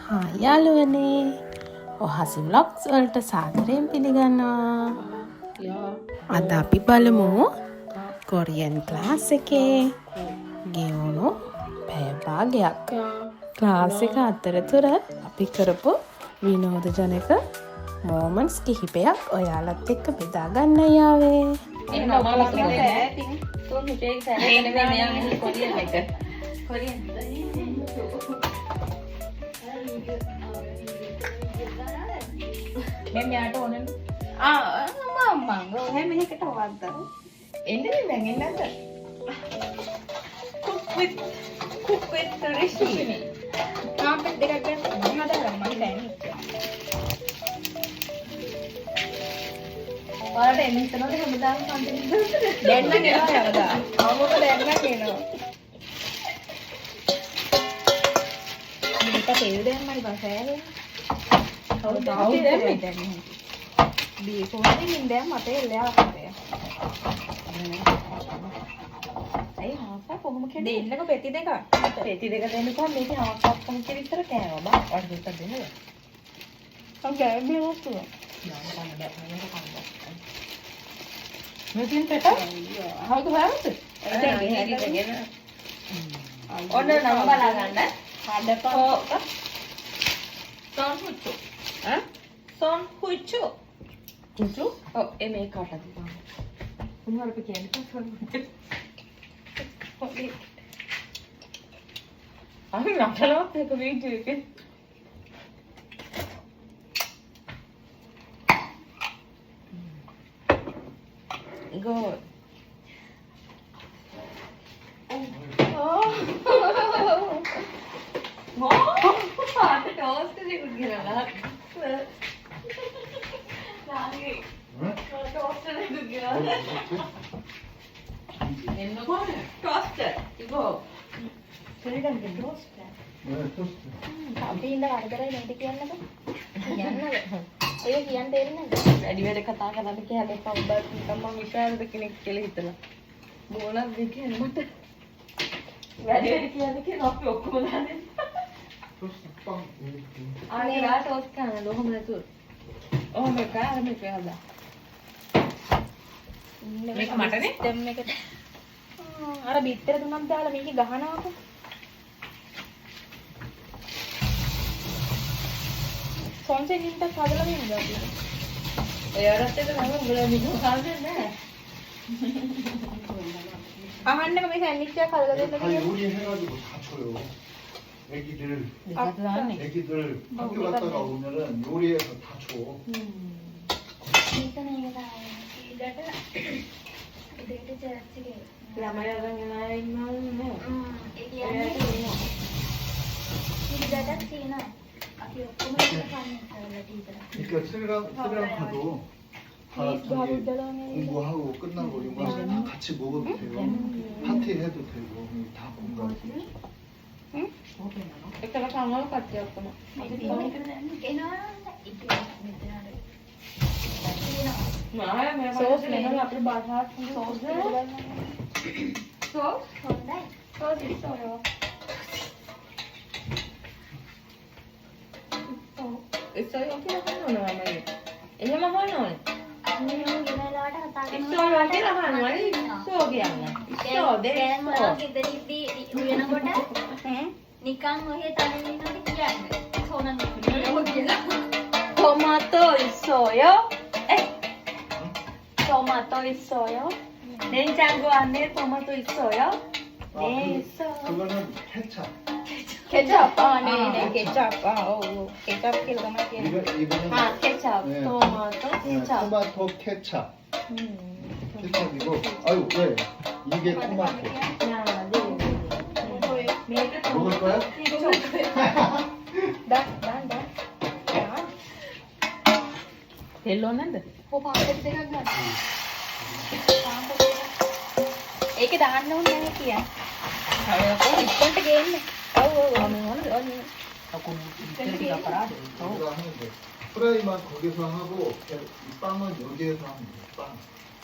හා යාළුවනේ ඔහසි ව්ලොග්ස් වලට සාදරයෙන් පිළිගන්නවා. අද අපි බලමු කොරියන් ක්ලාස් එකේ ගෙවුණු පැය භාගයක් ක්ලාස් එක අතරතුර අපි කරපු විනෝදජනක මොමන්ට්ස් කිහිපයක් ඔයාලත් එක්ක බෙදා ගන්න යාවේ. මම යාට ඕනනේ මම ඔය මෙහෙකට වද්දා එන්නේ දැන් එන්නද cook with the recipe carpet දෙකක් ගන්න මම හදලා මම දැන් ඔයාලට එන්න හිතනවද හැමදාම කන්ටෙන්ට් දැන් නම් එනවා හැමදාම අවුරුදු දැන් නම් එනවා මේක තේල් දෙන්නයි බසෑවේ di kumain hindi matay leha kaya ay hasa ko mo kede inna ko peti deka dennu ko මේක හවසක් කොහොමද විතර කෑවා බා වඩ දෙක දෙන්න බා ඔකේ මේ වස්තු නාන කන්න බෑ මේ තින් පෙට හවුද හවුද ඔන්න නම බලා ගන්න හදපෝ සොන් හුච්චු සොන් හුච්චු හුච්චු ඔව් මේ කාටද මොනවද කියන්නේ සොන් හුච්චු අහි නැකලවත් එක වීඩියෝ එකේ good පාට ටෝස්ට් එකක් ගෙනලා නාගේ ටෝස්ට් එකක් ගෙනලා එන්නකෝ ටෝස්ට් ඉබෝ කෙනෙක්ගෙන් ටෝස්ට් අපි ඉන්න වරදරයි නේද කියන්නකෝ යන්නද ඔය කියන්න දෙන්නේ නැද්ද වැඩි වැඩ කතා කරලා කියලා කවුරුත් නිකම්ම විශ්වාසද කෙනෙක් කියලා හිතලා මොනවද කියන්නේ මට වැඩි වැඩ කියන්නේ අපි ඔක්කොම දාන්නේ අනේ ලා ටෝස්ට් කරන ලොහම නැතුව ඔහොම කාර මේක හදා මේක මටනේ දැන් මේකට අර බිත්තර තුනක් දාලා මේක ගහනවාකෝ සොන්සේ නින්ට හදලා දෙන්නද අපි ඔයාලට ඒක නම් උඹලා මිනු හදන්නේ නැහැ අහන්නක මේ සෑන්ඩ්විච් එකක් හදලා දෙන්න කියලා 요리 해가지고 다 줘요. 애기들 학교 갔다가 오면은 요리해서 다 줘. 그러니까 스리랑카도 다 공부하고 끝나고 이거 같이 먹어도 돼요. 파티 해도 되고 다 공부하고. එකල කමවල කට්ටිය ඔක්කොම සෝස් නෙමෙයි අපේ බාසාත් සෝස් හොඳයි සෝස් ඉස්සරෝ ඉස්සරෝ කියලා කරනවා මම එහෙම අහනවා ඉස්සරෝ කියලා අහනවා ඉස්සෝ කියන්නේ ඉස්සෝ දෙන්න ගෙදරදී වෙනකොට නිකන් ඔහෙ තනින් ඉන්නකොට කියන්නේ සෝනන් 토마토 있어요? 에? 토마토 있어요? 냉장고 안에 토마토 있어요? 아, 네, 있어요. 그거는 케찹. 케찹. 네, 케찹. 케찹 kilogram만 이거는 케찹. 네. 토마토, 네, 케찹. 토마토 케찹. 케찹이고, 아유 왜? 이게 토마토. 하나, 둘, 셋. 먹을 거야? 나. 델로는데? පාට දෙකක් ගන්න. ඒකේ දාන්න ඕනේ නැහැ කිය. හරියට ඉක්කොන්ට ගේන්න. ඔව් ඕනේ. 이거 하는데 프라이만 거기서 하고 이 빵은 여기에서 하면 돼. 빵.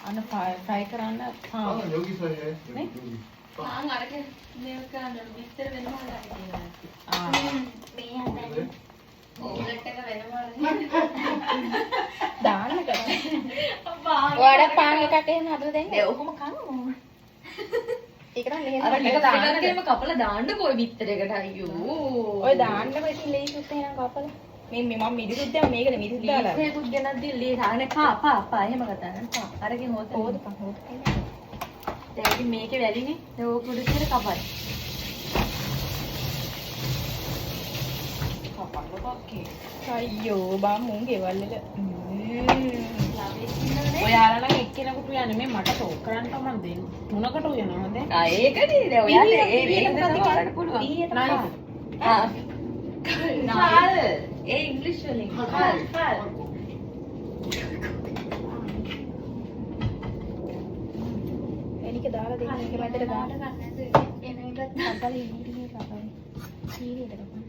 අන්න ෆ්‍රයි කරන්න 빵은 여기서 해. 네? 여기 빵. අරක මේක ගන්න විතර වෙනවා ගන්න. ආ මේ හදන්නේ ඕම්ලට් එක වෙනම දාන්න කරා. ඔයාලා පාන් එකක් එහෙම හදලා දෙන්න. ඒ ඔහොම කනවා. ඒක නම් මෙහෙම අර හදලා දාන්න. ටිකක් කපලා දාන්නකෝ ඔය බිත්තරයකට අයියෝ. ඔය දාන්නකො ඉතින් ලේසිත් එහෙනම් කපලා. මේ මම මිරිසුත් දැන් මේකනේ මිරිසුත් දාලා. මේකුත් ගෙනත් දීලා දාන්නේ පා එහෙම කතා කරනවා. අරගෙන හොත. හොදපන්. දැන් ඉතින් මේකේ වැලිනේ. ඒක උඩ තියලා කපන්න. අයියෝ බා මුන් ගෙවල් වල ඔයාලා නම් එක්කෙනෙකුට යන්නේ මේ මට ටෝක් කරන්න තමයි දෙන්නේ. තුනකට උයනවා දැන්. ඒකනේ දැන් ඔයාලා ඒ තමයි කරන්න පුළුවන්. කාල් ඒ ඉංග්‍රීසි වලින් කාල් එනික දාලා දෙන්න එක මැදට දාන්න ගන්න. එන එකත් අතල ඉන්නේ කපයි. සීරියට කපන්න.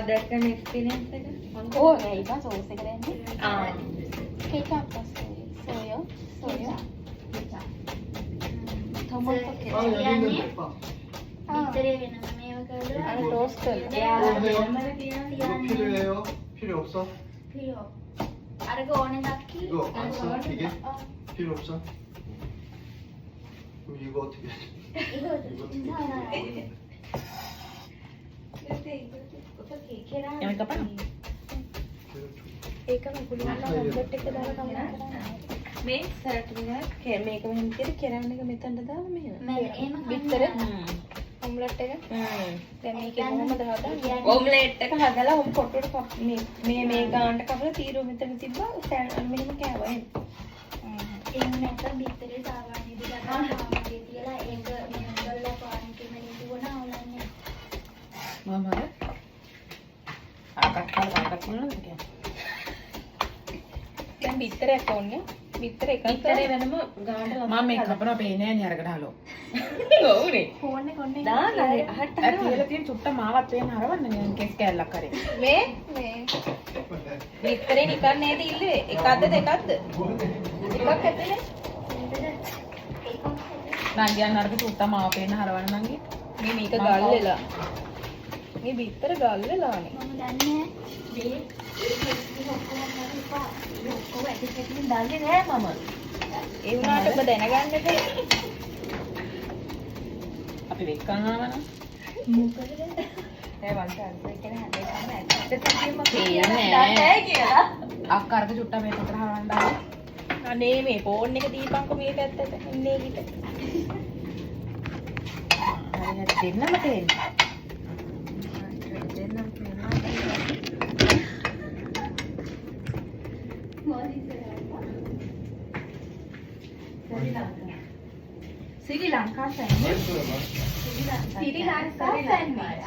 දැක්කන එක්ස්පීරියන්ස් එක ඕ ඒක සෝස් එක දැන්නේ. කෙචප් සෝයෝ ටොමැටෝ 빵 කෙචප් 여기는 빵. විතරේ වෙනම මේව කරලා අර ටෝස්ට් කරලා 이거 필요해요? 필요 없어? 필요 අරක ඕනේ නැක්කි 이거 안 써? 이게? 필요 없어? 그럼 이거 어떻게 해? 이거 යමයි කපන්න. ඒකම පුළුවන් නම් ඔම්ලට් එක දාලා තමයි කරන්නේ. මේ සර්ට් එක මේක මෙහෙම කියලා කෙරන්න එක මෙතනට දාලා මෙහෙම එහෙම විතර ඔම්ලට් එක දැන් මේක කොහොමද හදන්නේ? ඔම්ලට් එක හදලා ඔම් පොට්ටුවට මේ ගානට කපලා තීරුව මෙතන තිබ්බා මෙහෙම කෑවා එහෙම. එහෙම නැත්නම් බිත්තරේ සාමාන්‍ය විදිහට පාන්කේ තියලා ඒක මේ උඩල්ලා පාන්කේ මෙන්න දුවනා ඕලන්නේ. මම අර අකට කරනවා කියන්නේ. දැන් බිත්තරයක් ඕනේ. බිත්තර එකක් විතරේ වෙනම ගානට මම මේ කපනවා පේන්නේ නැහැ නේ අරකට හලෝ. ඔව්නේ ෆෝන් එක ඔන්නේ දාන්න අහට අර කියලා තියෙන චුට්ට මාවත් පේන්න හරවන්න නේ කෙස් කෑල්ලක් කරේ. මේ බිත්තරේ නිකන් නේද ඉල්ලුවේ? එකක්ද දෙකක්ද? එකක් ඇතුලේ. නංගියන් අරක චුට්ට මාව පේන්න හරවන්න නංගි. මේ මේක ගල් වෙලා. මේ බිත්තර ගල් වෙලානේ. මම දන්නේ මේ ඒක ඔක්කොම හරිපා. ඔව් ඒක දෙකින් දාන්නේ නෑ මම ඒ වුණාට ඔබ දැනගන්න බෑ. අපි වෙක් කරනවා නම් මොකද? ඒ වන්ට අන්සර් කියන හැම එකම ඇත්තට කියම කියන්නේ නෑ කියලා අක්ක අරක චුට්ට මේ පතර හරවන්න ආවා. අනේ මේ ෆෝන් එක දීපන්කො මේ පැත්තට. ඉන්නේ ඊට. හරි දෙන්නම තේරෙන්නේ. දෙන්නම් කියනවා ශ්‍රී ලංකා සෑන්ඩ්විච් 맛있어요, 맛있어. ශ්‍රී ලංකා සෑන්ඩ්විච්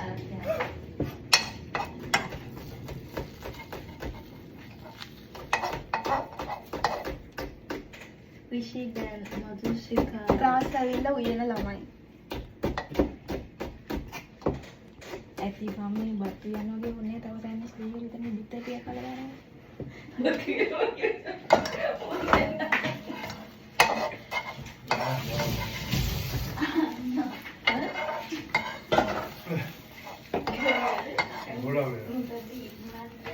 විශීගන් මදුෂිකා ක්ලාස් ඇවිල්ලා උයන ළමයි. ඇති මම බත්තු යනවාගේ ඔන්නේ තව සෑන්ඩ්විච් දෙකක් විතර බිත්තර ටිකක් කලලා 뭐라 그래요?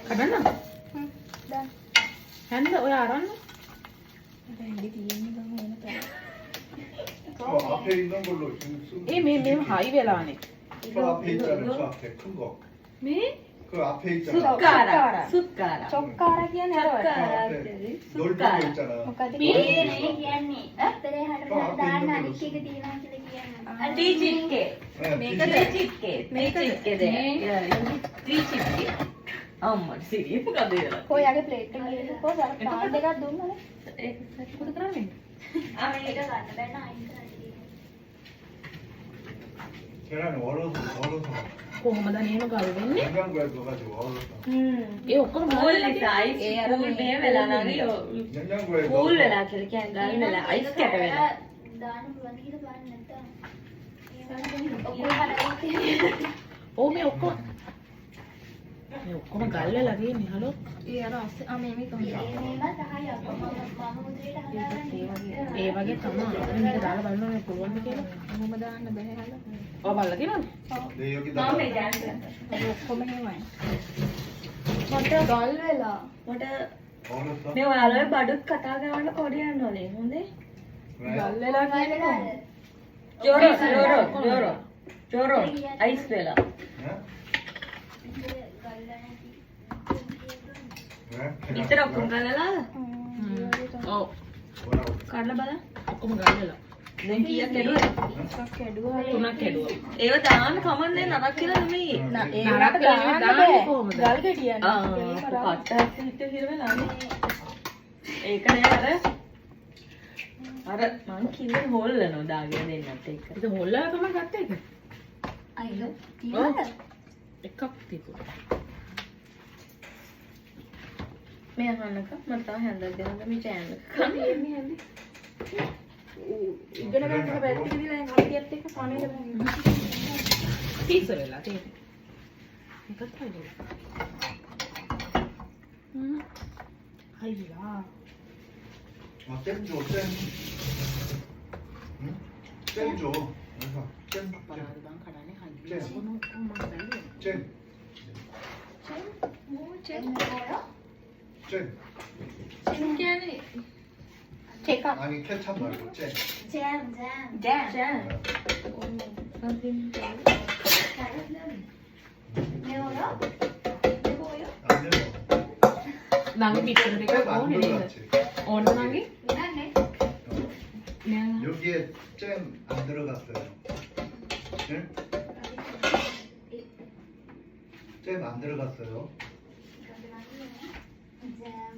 කඩන්න. දැන් හැන්ද ඔය අරන්න. රෙඩි තියෙන්නේ ගම වෙන තැන. 저 앞에 있는 걸로 지금 쓰면 මේ හයි වෙලානේ. 저 앞에 있잖아요, 저 앞에 큰 거. මේ 그 앞에 있잖아. සුක්කාරා චොක්කාරා කියන්නේ අර 저 앞에 넓은 거 있잖아. මොකද මේ කියන්නේ? අතරේ හතරට දාන්න අනික් එක තියනවා කියලා කියන්නේ. ටීචික්කේ 네, මේක 뒤집어. ටීචික්කේ ටීචික්කේ ටීචික්කේ අම්මා සිරිය මොකද වෙලා කොයාගේ ප්ලේට් එක ගිහලා කොහොමද අර පාන් දෙකක් දුන්නනේ? ඒක සතුටු කරන්නේ මේක ගන්න බෑ නා අයින් කරන්න තියෙනවා. 계란을 얼어서 කොහොමද නේන ගල් වෙන්නේ? 냉장고에 넣어가지고 얼어서. ඒ ඔක්කොම කූල් නිසා අයිස් ඒ අර කූල් මේ වෙලා නම් 냉장고에 කූල් 넣어서 වෙලා කියලා කියන්නේ ගල් වෙලා අයිස් කැට වෙලා දාන්න පුළුවන් කියලා බලන්න නැත්තම්. ඔක්කොම හදලා ඕ මේ ඔක්කොම මේ ඔක්කොම ගල් වෙලා තියෙන්නේ හලෝ. ඒ අර අස්සේ මේ කොහොමද? ඒ වගේ තමයි. මේක දාලා බලන්න පුළුවන්ද කියලා. කොහොම දාන්න බෑ හල. ඔය බලලා තියෙනවද? 네, 여기다가 ඔක්කොම එහෙමයි. මට ගල් වෙලා. මට 어렸어? මේ ඔයාලා බඩුත් කතා කරන්න කොඩියන්න ඕනේ හොඳේ 왜? ගල් වෙලා කියන්නේ ජෝරෝ අයිස් වෙලා 네? 왜? ඉතර ඔක්කොම ගලලාද ඔව්. 뭐라고? කඩලා බලන්න ඔක්කොම ගල් වෙලා. දැන් කීයක් කැඩුවද එකක් කැඩුවා. තුනක් කැඩුවා. ඒව දාන්න කමන්නේ නරක කියලා නෙමෙයි ඒකට දාන්න බෑ. කොහොමද? ගල් ගෙඩියන්නේ. කට්ට හිට හිර වෙලානේ ඒක නෑ අර මං කිව්වේ හොල්ලනවා දාගෙන දෙන්නත් එක්ක ඒක හොල්ලලා තමයි ගත්ත එක. අයියෝ ඔව්. තියනද? එකක් තිබුණා. මේ අහන්නක මම තව හැන්දක් දෙනවා මේ චෑනල් එක මේ හැන්දි. ඉගෙන ගන්න පැත්තක දීලා දැන් අපියත් එක්ක කණේට බෑ. පීස වෙලා තියෙන්නේ. එකක් හයිලා. හයිලා. 아, 잼 줘, 잼. 응? 잼 줘. 그래서 잼, අපරාධ බං කඩන්නේ හයිලා. 잼. ඔන්න ඔක්කොම මම බැලුවා. 잼, 잼. කියන්නේ චෙක් අප්. 아니 케찹 말고 잼. ජෑම්. ජෑම් 안 매워. නංගි පිටර ටික 잼안 ඕනේ නේද? 들어갔지. ඕනද නංගි? නෑ. 여기에 잼 안 들어갔어요. 응? 잼 안 들어갔어요.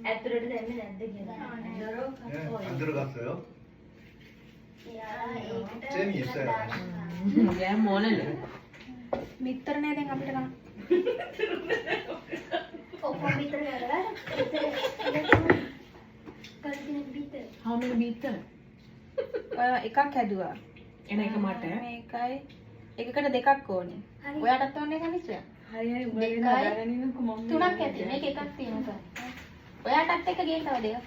ඇතුළට දැම්මේ නැද්ද කියලා ජෝරෝ 예, 안 들어갔어요. 잼이 있어요. ගෑම් මොනද? මිත්තරනේ දැන් අපිට ගන්න. how many meter? එකක් හැදුවා. එන එක මට. මේකයි එකකට දෙකක් ඕනේ. ඔයාටත් ඕනේ කනිච්ච? හරි හරි උඹ දෙකයි. හදාගෙන ඉන්නකො මම තුනක් ඇති. මේක එකක් තියෙනවා. ඔයාටත් එක ගේන්න තව දෙකක්.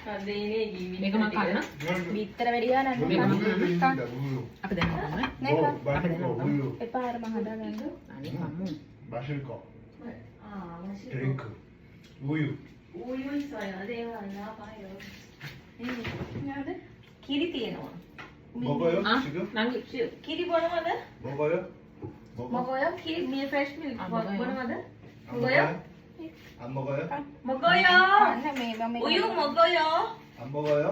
හදේනේ ජීවිතේ මේක මම කන්න. බිත්තර වැඩි ගන්න 우유 නෑ. 있습니다. 우유. අපි දැන් කන්න. නෑ 뭐, කා. 마실 거 우유. එපා අර මම හදාගන්න. අනේ කම්මු. 마실 거. ආ 맛있어 드링크. 우유. 우유 있어요 දේව අල්ලාපායෝ නේද? කිරි තියෙනවා 먹어요? 아, 지금? නංගි. කිරි බොනවද 먹어요? 먹어? 먹어요 කිරි මිල් ෆ්‍රෙෂ් මිල්ක් 아, 먹어요. බොනවද 안 먹어요? 안 먹어요? 먹어요 අන්න මේ මම 우유 먹어요 안 먹어요?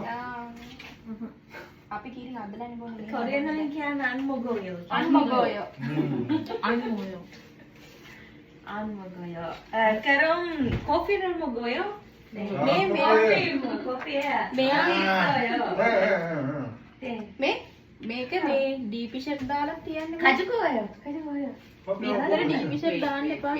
අපි කිරි හදලානේ බොන්නේ. කොරියන්ෙන් කියන්නේ 안 먹어요 අන් 먹어요. අන්න මොයෝ. 안 먹어요 그럼 커피를 먹어요 네 커피에 මෙයා 있어요 네. 네 මේ මේක මේ ඩීපි ෂෙට් දාලා තියන්නේ. 가지고 와요 මෙතන ඩීපි ෂෙට් දාන්න එපා.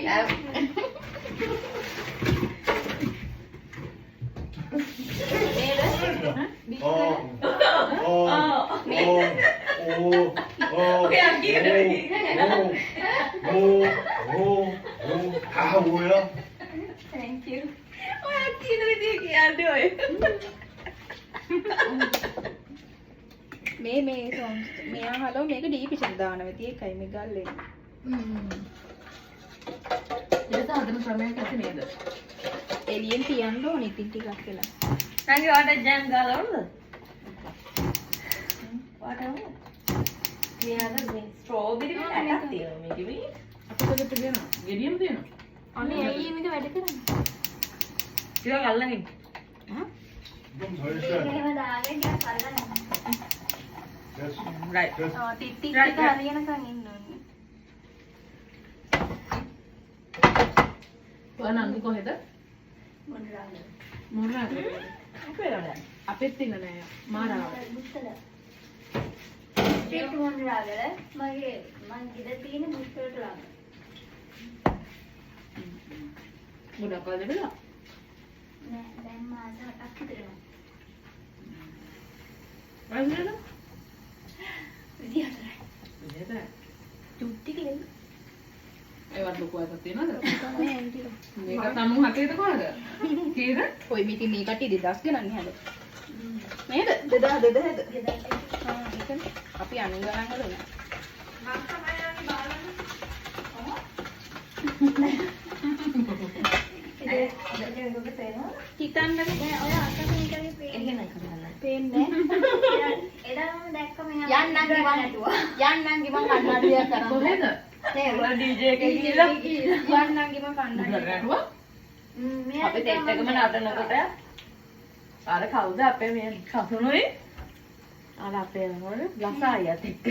다 뭐야? Thank you. ඔය කියන විදිහ කියන්නේ ඔය. මේ songs මෙයා හලෝ මේක ඩීපි ෂෙට් දාන වෙති ඒකයි මේ ගල්ලේ. ඒක හදන ක්‍රමයක් ඇති නේද? එළියෙන් තියන්න ඕනේ ඉතින් ටිකක් වෙලා. නැංගි ඔයාට ජෑම් ගාලා වුණද? ඔයාට වුණා? මේ අර මේ ස්ට්‍රෝබෙරි එකක් තියෙනවා මේකේ මේ. අපිට තියෙනවා. ගෙඩියම තියෙනවා. අනේ ඇයි මේක වැඩ කරන්නේ? ටිකක් අල්ලගෙන. 좀 더 있어야 돼. 됐어. right. 됐어. තිත්ති Right, ටික right. හරියනකන් ඉන්න ඕනේ. ඔය නංගි කොහෙද? මොනවාද? අපේ රට. අපෙත් ඉන්න නෑ. මාරාව. ගොඩක් වල දෙබලා. වයින්ද? විදියට. චුට්ටි කියලා. ඒව ලොකු අතක් තියෙනවද? මේ ඇන්ටි. මේක තමුන් හතේද කොහද? කීයද? කොයි මිටි මේ කට්ටිය 2000 ගණන් නේද? නේද? 2000. ආ ඒකනේ. අපි අනුන් ගණන් වල නෑ. හිතන්න බෑ ඔය අක්කා මේකේ පේන්නේ පේන්නේ යන්නම් ගිමන් කන්නඩියක් කරන් කොහෙද? ඩීජේ එකේ ගිහිල්ලා යන්නම් ගිමන් කන්නඩියක් රැටුවා? අපි සෙට් එකම නටනකොට අර කවුද අපේ මේ කසුනුයි අර අපේ මොන ලසායියත් එක්ක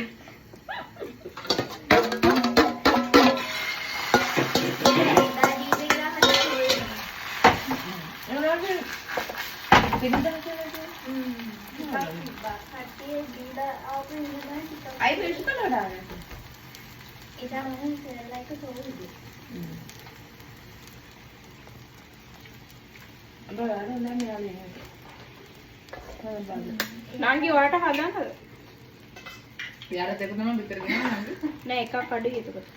අයි පිළිසු කළා නංගි ඔයාට හදන්නද? යාරත් එක තමයි විතර ගෙනන්නේ. නෑ එකක් අඩුයි එතකොට.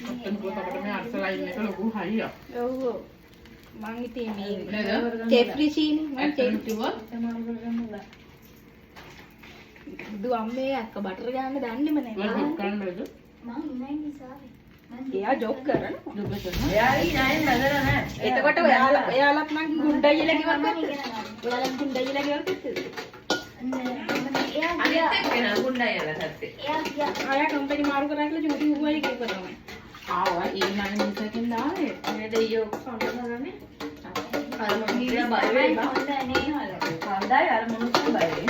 අත්තන් පොතකට මේ අර්සලයින් එක ලොකු හයියක්. ඔව් මං ඉතින් මේ නේද? කෙෆ්රිසීනේ මං ඇත්තටම කිව්වොත් දුව අම්මේ අක්ක බටර් ගන්න දන්නේම වල නෑ. ජොබ් කරන්න බැද? එයා ජොබ් කරන. ජොබ් කරනවා. එයාගේ ණයෙන් බැලලා නැහැ එතකොට ඔයාලත් මං ගුණ්ඩයිලා කිව්වත් ඔයාලත් ගුණ්ඩයිලා කිව්වත් අනිත් එක්කෙනා ගුණ්ඩයිලා සත්‍යේ ආයා කම්පැනි මාරු කරා කියලා ජොටි හුවයි කියපුවා තමයි. ආවා ඒ නම් මිසකින් දාවේ. මේ දෙයියෝ සම්බන්ධ අර මොනිය බය වෙයි හොඳයි අර මොනුත් බය වෙයි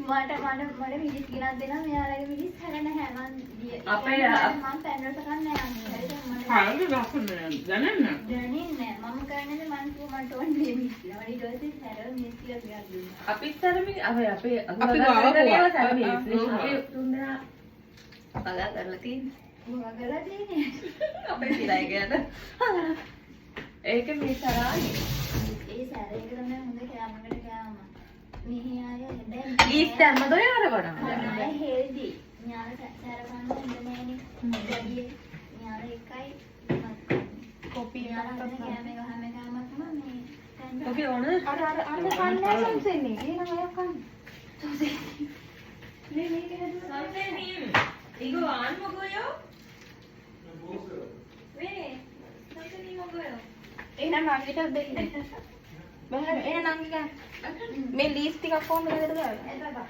මට මිනිස් ගිනක් දෙනවා මෙයාලගේ මිනිස් හැරෙන හැම අපේ මම පැන්වලට කන්නේ නැහැ හරිද ලස්සන දැනෙන්න. දැනෙන්නේ මම කරන්නේ මම මට ඕනේ මේ මිනිස් කියලා ඊට පස්සේ හැරෙන මිනිස් කියලා ගියා දුන්නා අපිත් තරමේ අපේ අපි ගාව තුන්දෙනා පගා කරලා තියෙන්නේ මොකද කරලා තියෙන්නේ අපේ සිරයි ගියද ඒක මේ තරානේ ඒ සැරේක තමයි හොඳ කෑමකට ගියාම මෙහි ආය දැන් ලීස් දැම්මද ඔය අර වඩා නෑ හෙල්දි ඥාන සැරකන්න හොඳ නෑනේ වැඩි ඥාන එකයි කොපි ඥාන කෑම එක හැම කෑමක්ම මේ ඔකේ ඕනද අර කන්නේ සම්සෙන්නේ. එහෙනම් අය කන්න. මේ මේක හදුවා සම්පේනීම් ඉගෝ ආන් මොකෝයෝ මේ සම්පේනී මොකෝ එහෙනම් නංගිට දෙන්න. බහර එහෙනම් නංගි ගන්න. මේ ලීස් ටිකක් කොහොමද දාලා?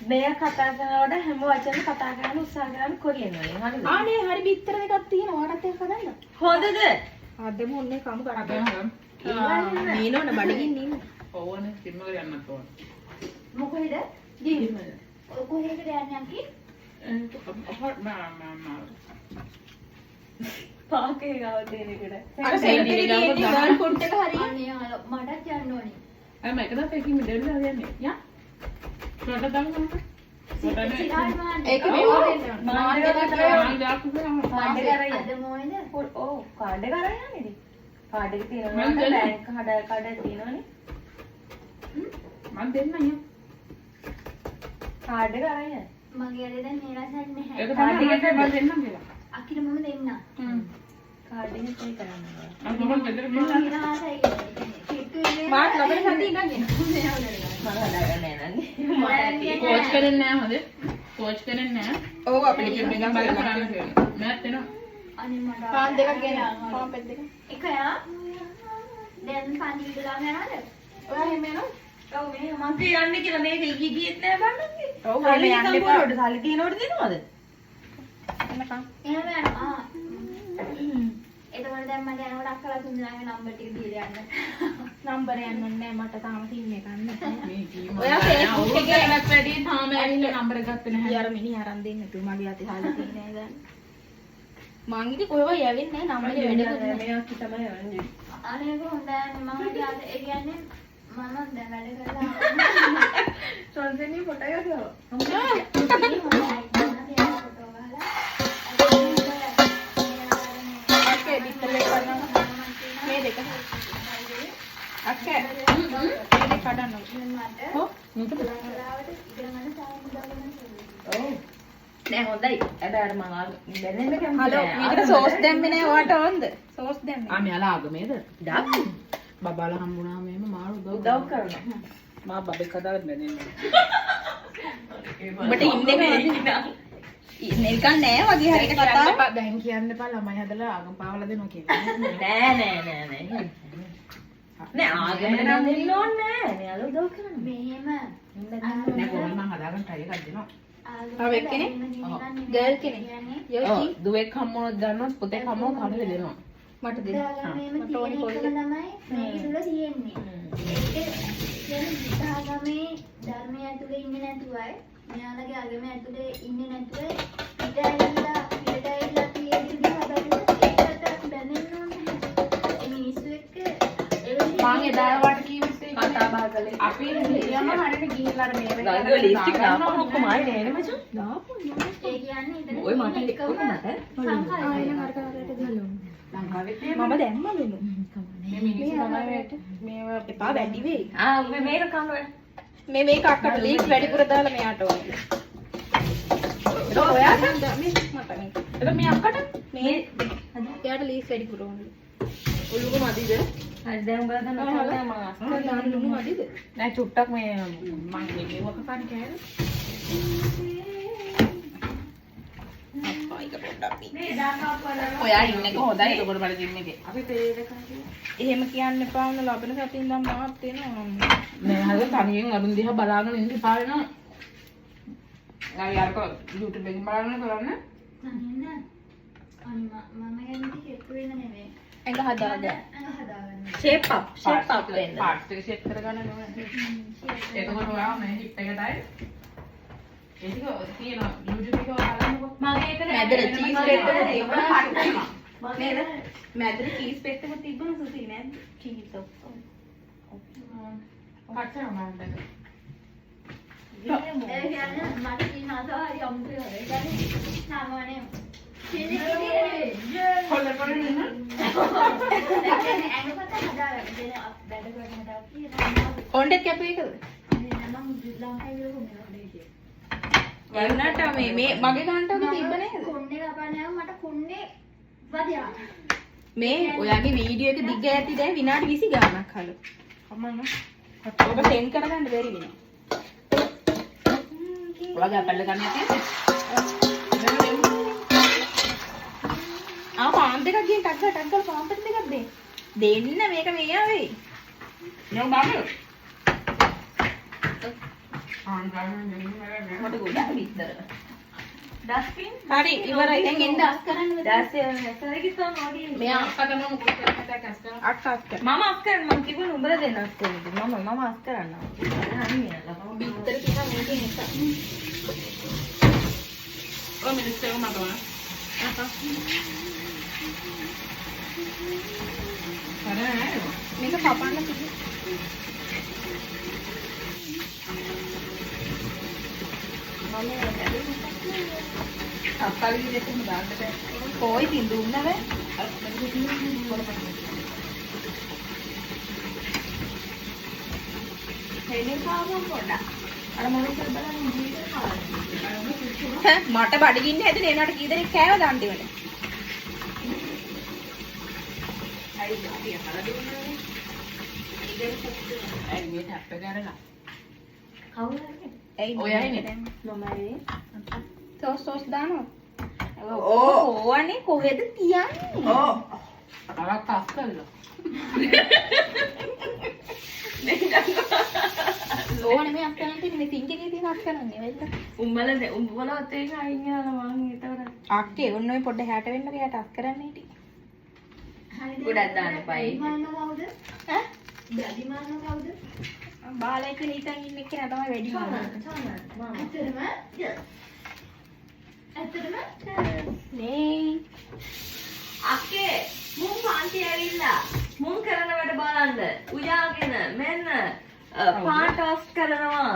මෙය කතා කරනකොට හැම වචන කතා කරන්න උත්සාහ කරන්න කොරියන් වලින් හරිද ආනේ හරි බිත්තර දෙකක් තියෙනවා. ඔයාටත් ඒක හදන්න. හොඳද අදම ඔන්නේ කමු අපේ කරා. හරම්. නීනෝන බඩගින්න ඉන්න. ඕවනේ කිම්මල යන්නත් ඕන. මොකේද කිම්මල. කොහෙද යන්නේ අකි පාකේ ගාව තියෙන එකට අර සෙන්ටරේ තියෙන ගල් ෆුඩ් එක හරියට අනේ හලෝ මටත් යන්න ඕනේ අය මේක තමයි එකකින් දෙන්න හරියන්නේ. යා. රට දාන්න. සිරාල් මාන්න ඒක මේවා දෙන්න ඕන. මාණ්ඩේ ආයි දාපු ගමන් කාඩ් එක අරගෙන අද මොනේද ඔව් කාඩ් එක අරගෙන යන්නේද කාඩ් එක තියෙනවා මම දෙන්න. බැංක් කාඩ් එක තියෙනවනේ මම දෙන්න අයියා. කාඩ් එක අරගෙන මගේ අර දැන් නේරසක් නැහැ ඒක තමයි මම දෙන්නම් කියලා. අකිට මම දෙන්න කාඩ් එක පේ කරන්න ඕන මම කොහොමද ගෙදර මම ගිහින් ඉරහසයි කිට්ටුවේ මාත් ලබන සතිය ඉඳන් මම හදාගන්න නෑනේ කෝච් කරන්නේ නැහැ හොඳේ. කෝච් කරන්නේ නැහැ. ඔව් අපිට ඒක කිව්ව නිකන් නිකන් බලන්න බලන්න. කියනවා. මෑත් එනවා. අනේ මට පාන් දෙකක් ගෙන. පාන් පෙත් දෙක. එකයා දැන් පන්ති විදලා යනවද ඔයා එහෙම යනවා? ඔව් මේ මම කියන්නේ කියලා මේක ගියෙත් නෑ බන්නන්නේ ඔව් සල්ලි එහෙම යන්න එපා. කම්බුරට සල්ලි තියනවට දෙනවද එන්නකම්. එහෙම යනවා එතකොට දැන් මට යනකොට අක්කලා තුන්දෙනාගේ නම්බර් ටික දීලා යන්න නම්බර යන්න ඕනේ නැහැ මට තාම සිම් එක ගන්න. මේ කීම. ඔයා Facebook එකේ එකක් වැඩි තාම ඇවිල්ලා නම්බර ගත්තේ නැහැ. ඊයර මිනිහ අරන් දෙන්න තු මගේ අතේ හාලා තියෙන්නේ නැහැ දැන්. මං ඉතින් කොහෙව යවෙන්නේ නැහැ නම්බරේ වැඩකුත් නැහැ. මේ අක්කි තමයි යන්නේ අනේ හොඳයි මම යාද ඒ කියන්නේ මම දැන් වැඩ කරලා සොන්සෙනි ෆොටෝ එකක් හොඳයි මම ෆොටෝ ගහලා අපේ පිටරේ කරනවා. කඩන්න. මට ලංකාවට ඉගෙන ගන්න ටයිම් දාගන්න ඕනේ. නෑ හොඳයි. අර මම දැනෙන්න කැමති. හලෝ මේකට සෝස් දැම්මේ නෑ ඔයාට ඕන්ද? සෝස් දැම්මේ. ආ මෙයාලා ආගමේද? දාපු. බබාලා හම්බුනාම එහෙම මාරු උදව් කරනවා. මා බබෙක් හදාගෙන දැනෙන්නේ. ඔබට ඉන්නේ නිකන් නෑ වගේ හරියට කතාව. දැන් කියන්න එපා ළමයි හදලා ආගම පාවලා දෙනවා කියලා. නෑ. නෑ ආගමට නම් දෙන්න ඕනේ නෑ. මෙයාලා උදව් කරනවා. මෙහෙම නෑ කොහොමද මම හදාගන්න try එකක් දෙනවා. තව එක්කෙනෙක්? ගර්ල් කෙනෙක්. යෝෂි දුවෙක් හම්බුනොත් ගන්නොත් පුතෙක් හම්බුනොත් කඩේ දෙනවා. මට දෙන්න. දාගමේම මට ඕනේ තියෙන පොල්ල. එකම තමයි මේක තුල තියෙන්නේ. ඒක කියන්නේ දාගමේ ධර්මයේ ඇතුලේ ඉන්නේ නැතුවයි මෙයාලගේ ආගමේ ඇතුලේ ඉන්නේ නැතුව පිටයිලා තියෙන දේ හදන්න ඒකට දැනෙන්න ඕනේ. ඒ මිනිස්සු එක්ක මං එදා වට කිව්වේ කතා බහ කළේ. අපි යම හරියට ගිහිල්ලා අර මේ ගාගෝ ලිස්ටික් දාපුවා ඔක්කොම ආයේ නෑනේ මචං. ඒ කියන්නේ ඉතින් ඔය මට ඔක මට ලංකාවේ මම දැම්මලු. මේ මිනිස්සු තමයි මේවා එපා වැඩි වෙයි. මේක කනවා. මේක අක්කට ලීස් වැඩිපුර දාලා මෙයාට ඕනේ. ඒක ඔයාට මට මේක. එතකොට මේ අක්කට මේ එයාට ලීස් වැඩිපුර ඕනේ. ඔළුව මදිද? හරි දැන් උඹලා දන්නවා මම අස්කල් දාන්න ලුණු මදිද? නෑ චුට්ටක් මේ මං මේක කන්න කෑවේ. අප්පා එක පොඩ්ඩක් දී. මේ දානවා ඔයා ඉන්න එක හොඳයි. එතකොට බල ජිම් එකේ. අපි තේරෙද කන්නේ. එහෙම කියන්න එපා වුණ ලබන සතින් ඉඳන් මාත් වෙනවා. මේ හරිය තනියෙන් අරුන් දිහා බලාගෙන ඉන්න එපා වෙනවා. ආයි අරක YouTube එකෙන් බලන්න කරන්න. නන්නේ අනිම මම කියන්නේ හෙට් වෙන නෙමෙයි. ඇඟ හදාගන්න. හදාගන්න. ෂේප් අප් වෙන්න. පාර්ට්ස් එක සෙට් කරගන්න ඕනේ. එතකොට ඔයා මේ හිප් එකටයි ඒක තියෙනවා YouTube එක බලන්නකො. මම ඒක මැදට චීස් පෙට්ටක තිබුණා. නේද? මැදට චීස් පෙට්ටක තිබුණා සුසි නේද? චීස් ඔක්කොම. කච්චර මම ඒ කියන්නේ මට තියෙන අසහාරි අමුතු ඒ කියන්නේ සාමාන්‍ය කොල්ල කොල්ල ඉන්න. ඇඟපත හදාගන්න දෙන වැඩ කරන දාව කියනවා. කොණ්ඩෙත් කැපුවේ එකද? මම ලංකාවේ ගොඩේ ඒ වුණාට මේ මගේ ගන්නට ඔක තිබ්බ නේද? කොන්නේ කපන්න යම මට කොන්නේ වදියා. මේ ඔයාගේ වීඩියෝ එක දිග ඇති දැන් විනාඩි 20 ගාණක් හලු. කමන්න. ඔබ සෙන්ඩ් කරගන්න බැරි වෙනවා. ඔයාගේ අපල්ල ගන්න තියෙන්නේ. පාන් දෙකක් ගිහින් ටක් ගාලා පාන් දෙකක් දෙන්න. දෙන්න මේක මේ ආවේ. නෝ බාමු. ආන් ගන්න මට ගොඩක් විතර. ඩස්බින් හරි ඉවරයි දැන් එන්න අස් කරන්න. ඩස්බින් කිව්වා නෝඩි. මෙයා අක්කට මම මොකද කරන්නේ කැස් කරා. අක්ක අස් කර. මම අස් කරන්න මම කිව්වා උඹලා දෙන්න අස් කරන්න. මම අස් කරන්න. බිත්තර තියෙනවා මේකේ නිසා. ඔය මිනිස්සු මම බලන්න. මේක කපන්න තිබුණා. අක්කල් විදිහටම දාන්න බෑ. කොයි තින්දුන්නව? හෙනේ කාවම් පොඩ්ඩක්. අර මොනවද බලන්න ජීවිතේ කාලා. මට බඩගින්න හැදෙන එනකට කී දෙනෙක් කෑවද අන්තිමට? ඇයි අපි අහලා දුන්නානේ. ඇයි මේ ටැප් එක අරලා. කවුරුද? ඇයි ඔයයිනේ. මමයි. සෝස් දානවා. ඕවනේ කොහෙද තියන්නේ? අරක් අස් කළා. ඕනේ මේ අක්කරන් තියෙන මේ සිංක් එකේ තියෙන අක්කරන්නේ වෙල්ල. උඹලා තේක අයින් යනවා මං ඒතවර. අක්කේ ඔන්න ඔය පොඩ්ඩ හැට වෙන්න ගියාට අස් කරන්න හිටියේ. ගොඩක් දාන්න එපායි. මාන්න කවුද? ඈ? දැඩි මාන්න කවුද? බාලයි කියලා හිතන් ඉන්න කෙනා තමයි වැඩි මාන. ඇත්තටම? ඇත්තටම? නේ අක්කේ මුන් පාන්ති ඇවිල්ලා මුන් කරන වැඩ බලන්න උයාගෙන මෙන්න පාන් ටොස්ට් කරනවා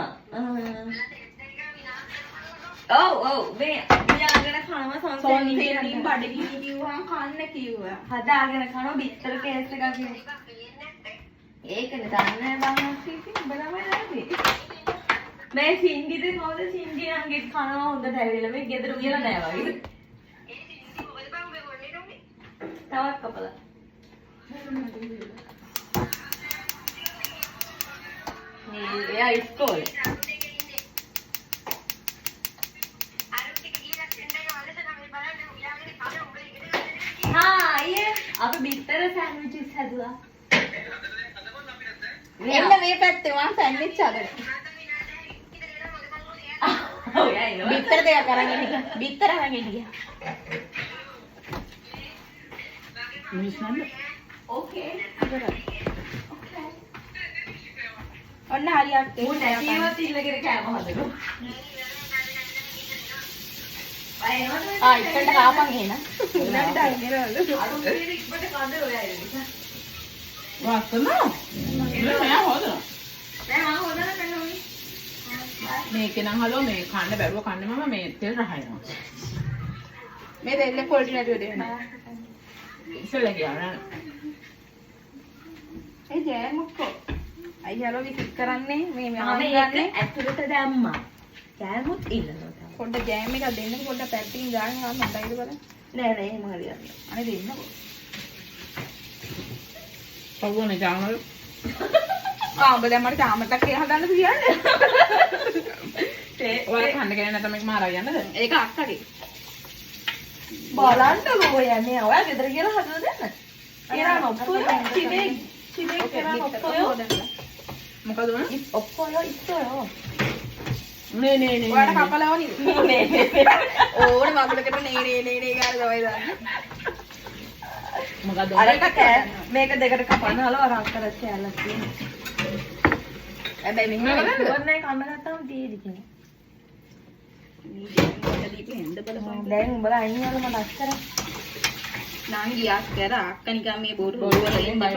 ඔව් මේ උයාගෙන කනවා සොන්සෙන් සොන්සෙන් බඩගිනි කිව්වම කන්න කිව්වා. හදාගෙන කනවා බිත්තර කේස් එකක් ඒකනේ දන්නේ බං සීටි බලමයි නැති. මේ සින්ඩිද කොහොමද සින්ඩි නංගෙත් කනවා හොඳට ඇවිල්ලා මේ ගෙදර උයලා නෑ වගේ. තවත් කපලා. මේ එයා ඉස්කෝලේ. हाँ ये अब बिस्तर सैंडविचेस හැදුවා. එන්න මේ පැත්තේ වා සෑන්ඩ්විච් හදන්න. ඔය එනවා. බිත්තර දෙකක් අරන් එන්න. බිත්තර අරන් එන්න ගියා. ඕකේ. ඔන්න හරියට මු නැතිවත් ඉන්නගෙන කෑම හදනවා. ආ ඉක්කට කාපන් එන. උනාට අයිනරවලු. අරුන් පිරි ඉක්මනට කඳ ඔය ඇවිල්ලා. වස්සන නෑ හොදනවා දැන් මම හොදලා කන්නවා. මේකේ නම් හලෝ මේ කන්න බැරුව කන්නේ මම මේ තෙල් රහයනවා මේ දෙල්ල ක්වොලිටි නැතුව දෙනවා. ඉස්සෙල්ලා කියනවා ඒ ජෑමුක්කෝ. අයියාලෝ විසික් කරන්නේ මේ මම මම ඒක ගන්නේ ඇතුළට දැම්මා. කෑමුත් ඉන්නනවා. පොඩ්ඩ ජෑම් එකක් දෙන්න පොඩ්ඩ පැට්ටින් ගාන ගන්න හොඳයිද බලන්න. නෑ නෑ එහෙම හරියන්නේ. අනේ දෙන්නකෝ. පවුනේ ජාමල් කාඹ දැන් මට චාමටක් කියලා හදන්න කියන්නේ. ඔයාලා කන්න කෙනෙක් නැත්නම් මේක මාරා යන්නද ඒක අක්කගේ. බලන්නකෝ ඔය යන්නේ. ඔයා ගෙදර කියලා හදලා දෙන්න. එරා ඔප්පෝ චිනේ කරා ඔප්පෝ. මොකද උනේ ඔප්පෝ ඉස්සෝ. නේ ඔයාලට කපලා ඕනේ. නේ ඕනේ මගුලකට නේ ගාලා තමයි දාන්නේ. මොකද අරක කෑ මේක දෙකට කපන්න හලව අර අක්කරත් කෑල්ලක් තියෙනවා. හැබැයි මෙහෙම ඉවරනේ කන්න ගත්තාම තියෙදි කිනේ. දැන් උඹලා අයින් වල මට අක්කර නංගි අක්කර අක්ක නිකන් මේ බොරු බොරු වලින් බයි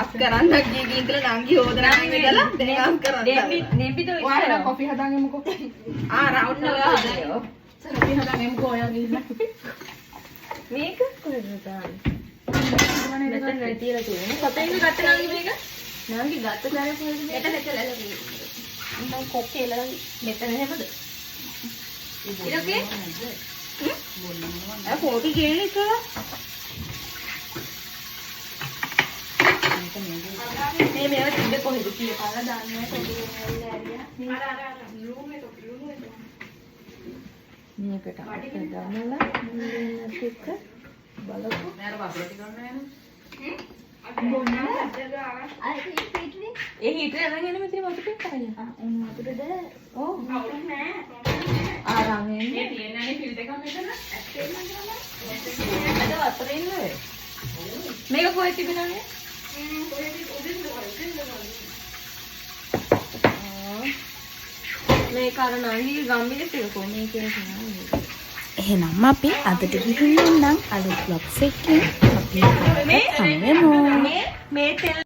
අක් කරන්න ගිය ඉඳලා නංගි හොදනා ඉඳලා දැන් අක් කරන්න. නෙම්බිද ඔයාලා කොපි හදාගෙන මොකෝ ආ රවුන්ඩ් එක හදලා. කොපි හදාගෙන මොකෝ ඔයා ගිහින් මේක කොහෙද දාන්නේ මෙතන වැඩි තියලා තියෙන්නේ සතෙන් ගත්ත නංගි මේක නංගි ගත්ත දාලා කොහෙද මේක මම කොක්කේලා මෙතන එහෙමද ඉරෝකේ ආ පොටි ගේන්නේ කියලා මේ මේව තිබ්බේ කොහෙද කියලා දාන්නේ පොඩි වෙලා ඇරියා අර රූම් එක මේකට අපිට දාමලා මුලින්ම එක්ක බලපො නෑර වතුර ටික ගන්න ඒ හීටර් අරන් එන්න මෙතන වතුර ටික කරගෙන උණු වතුරද ඔව් අරන් එන්න මේ තියෙනනේ ෆිල්ටර් එකක් මෙතන අද වතුර ඉන්නේ මේක කොහෙද තිබුණානේ මේ කාරණාගේ ගම්මිලට එක කොහොමද කියලා එහෙනම් අපි අදට ගිහින් නම් අලුත් vlogs එකකින් අපි හම්බෙමු. මේ තෙල්